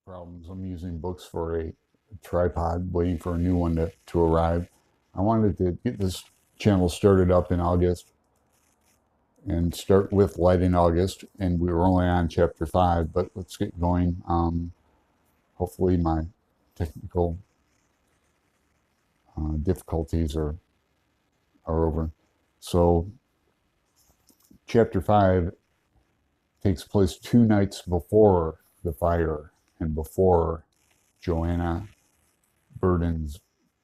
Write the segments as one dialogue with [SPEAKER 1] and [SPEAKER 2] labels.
[SPEAKER 1] problems. I'm using books for a tripod, waiting for a new one to arrive. I wanted to get this channel started up in August and start with Light in August, and we were only on chapter 5, but let's get going. Hopefully my technical difficulties are over. So chapter 5 takes place 2 nights before the fire and before Joanna Burden's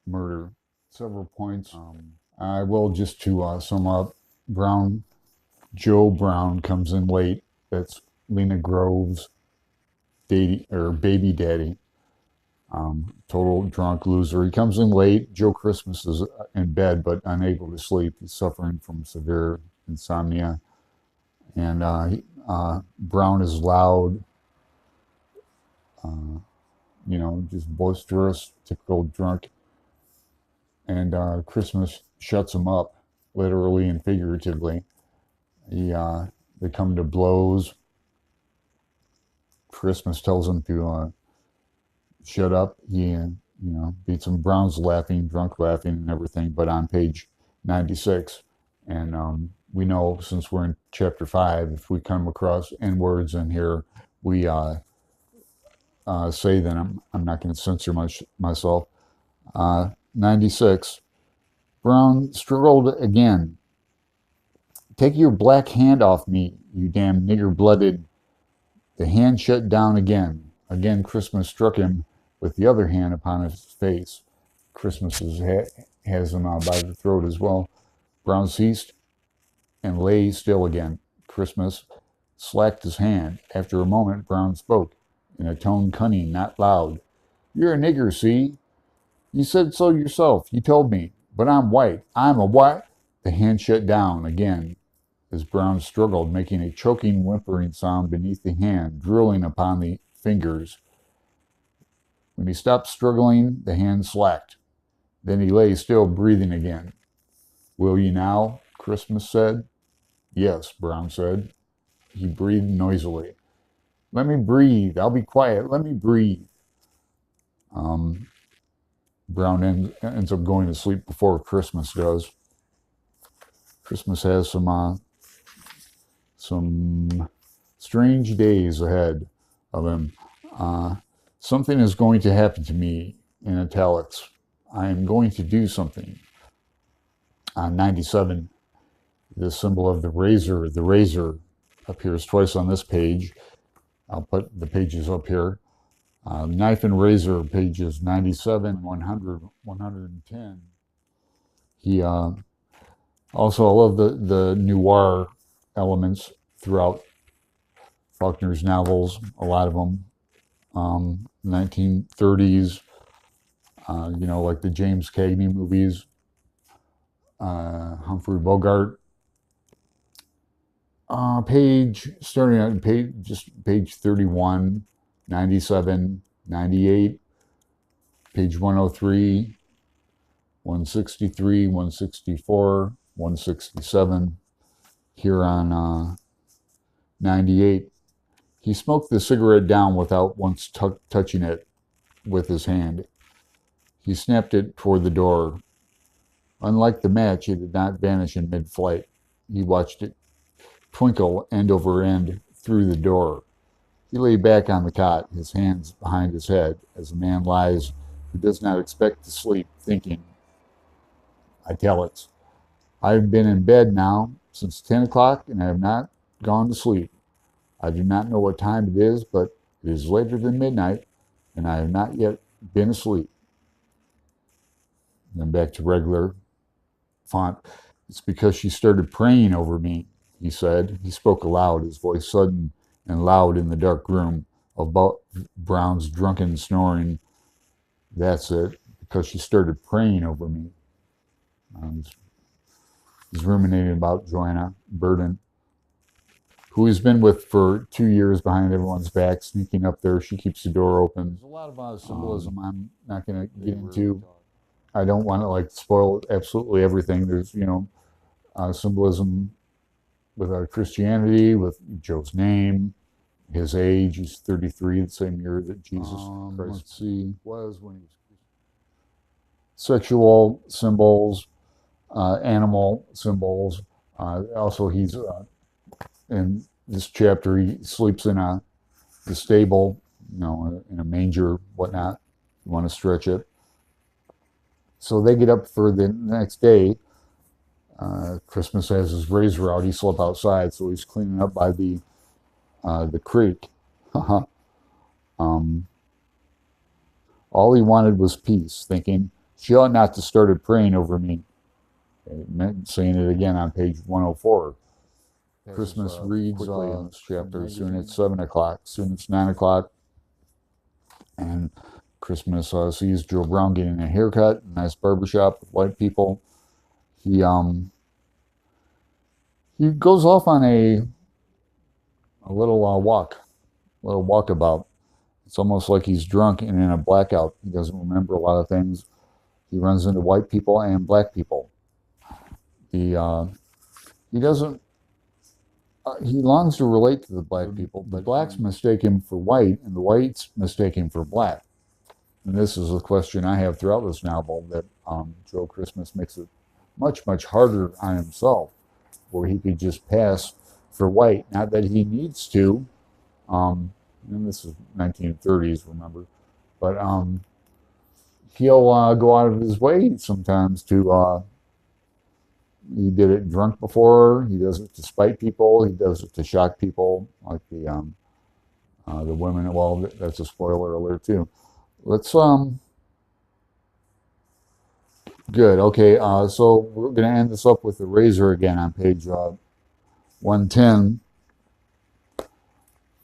[SPEAKER 1] murder. Several points. I will just to sum up. Joe Brown comes in late. That's Lena Grove's baby daddy. Total drunk loser. He comes in late. Joe Christmas is in bed but unable to sleep. He's suffering from severe insomnia. And Brown is loud, just boisterous, typical drunk. And Christmas shuts him up, literally and figuratively. They come to blows. Christmas tells him to shut up. He, beats him. Brown's laughing, drunk laughing and everything, but on page 96. And we know, since we're in chapter 5, if we come across N-words in here, we say that I'm not going to censor myself. 96. Brown struggled again. Take your black hand off me, you damn nigger-blooded. The hand shut down again. Again, Christmas struck him with the other hand upon his face. Christmas has him by the throat as well. Brown ceased and lay still again. Christmas slacked his hand. After a moment, Brown spoke, in a tone cunning, not loud. You're a nigger, see? You said so yourself. You told me. But I'm white. I'm a what? The hand shut down again as Brown struggled, making a choking, whimpering sound beneath the hand, drilling upon the fingers. When he stopped struggling, the hand slacked. Then he lay still, breathing again. Will you now? Christmas said. Yes, Brown said. He breathed noisily. Let me breathe. I'll be quiet. Let me breathe. Brown ends up going to sleep before Christmas does. Christmas has some strange days ahead of him. Something is going to happen to me, in italics. I am going to do something. 97, the symbol of the razor appears twice on this page. I'll put the pages up here. Knife and Razor, pages 97, 100, 110. He also, I love the noir elements throughout Faulkner's novels, a lot of them. 1930s, like the James Cagney movies, Humphrey Bogart. Starting at page 31, 97, 98, page 103, 163, 164, 167. Here on 98, he smoked the cigarette down without once touching it with his hand. He snapped it toward the door. Unlike the match, it did not vanish in mid-flight. He watched it twinkle end over end through the door. He lay back on the cot, his hands behind his head, as a man lies who does not expect to sleep, thinking. Italics. I have been in bed now since 10 o'clock, and I have not gone to sleep. I do not know what time it is, but it is later than midnight, and I have not yet been asleep. Then back to regular font. It's because she started praying over me, he said. He spoke aloud, his voice sudden and loud in the dark room of Brown's drunken snoring. That's it, because she started praying over me. He's ruminating about Joanna Burden, who he's been with for 2 years behind everyone's back, sneaking up there. She keeps the door open. There's a lot of symbolism I'm not going to get into. I don't want to spoil absolutely everything. There's, symbolism with Christianity, with Joe's name, his age. He's 33, the same year that Jesus Christ, let's see, was when he was. Sexual symbols, animal symbols. Also, he's in this chapter, he sleeps in the stable, in a manger, whatnot. You want to stretch it. So they get up for the next day. Christmas has his razor out. He slept outside, so he's cleaning up by the creek. All he wanted was peace, thinking, she ought not to started praying over me. Saying it again on page 104. Christmas reads quickly in this chapter. Soon it's 7 o'clock. Soon it's 9 o'clock. And Christmas sees Joe Brown getting a haircut, a nice barbershop with white people. He goes off on a little walkabout. It's almost like he's drunk and in a blackout. He doesn't remember a lot of things. He runs into white people and black people. He doesn't. He longs to relate to the black people, but blacks mistake him for white, and the whites mistake him for black. And this is a question I have throughout this novel, that Joe Christmas makes it much, much harder on himself, where he could just pass for white. Not that he needs to. And this is 1930s, remember, but he'll go out of his way sometimes to. He did it drunk before. He does it to spite people. He does it to shock people, like the women. Well, that's a spoiler alert too. Let's good. Okay, so we're going to end this up with the razor again on page 110.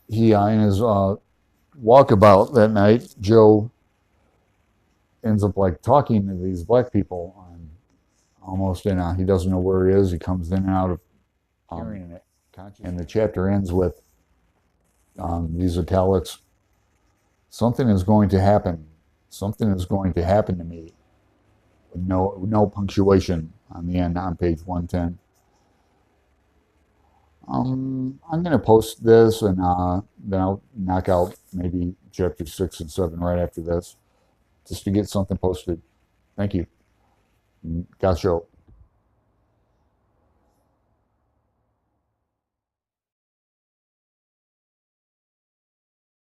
[SPEAKER 1] He in his walkabout that night, Joe ends up like talking to these black people. Almost he doesn't know where he is. He comes in and out of hearing it. And the chapter ends with these italics. Something is going to happen. Something is going to happen to me. With no punctuation on the end on page 110. I'm going to post this, and then I'll knock out maybe chapter 6 and 7 right after this, just to get something posted. Thank you. Gotcha.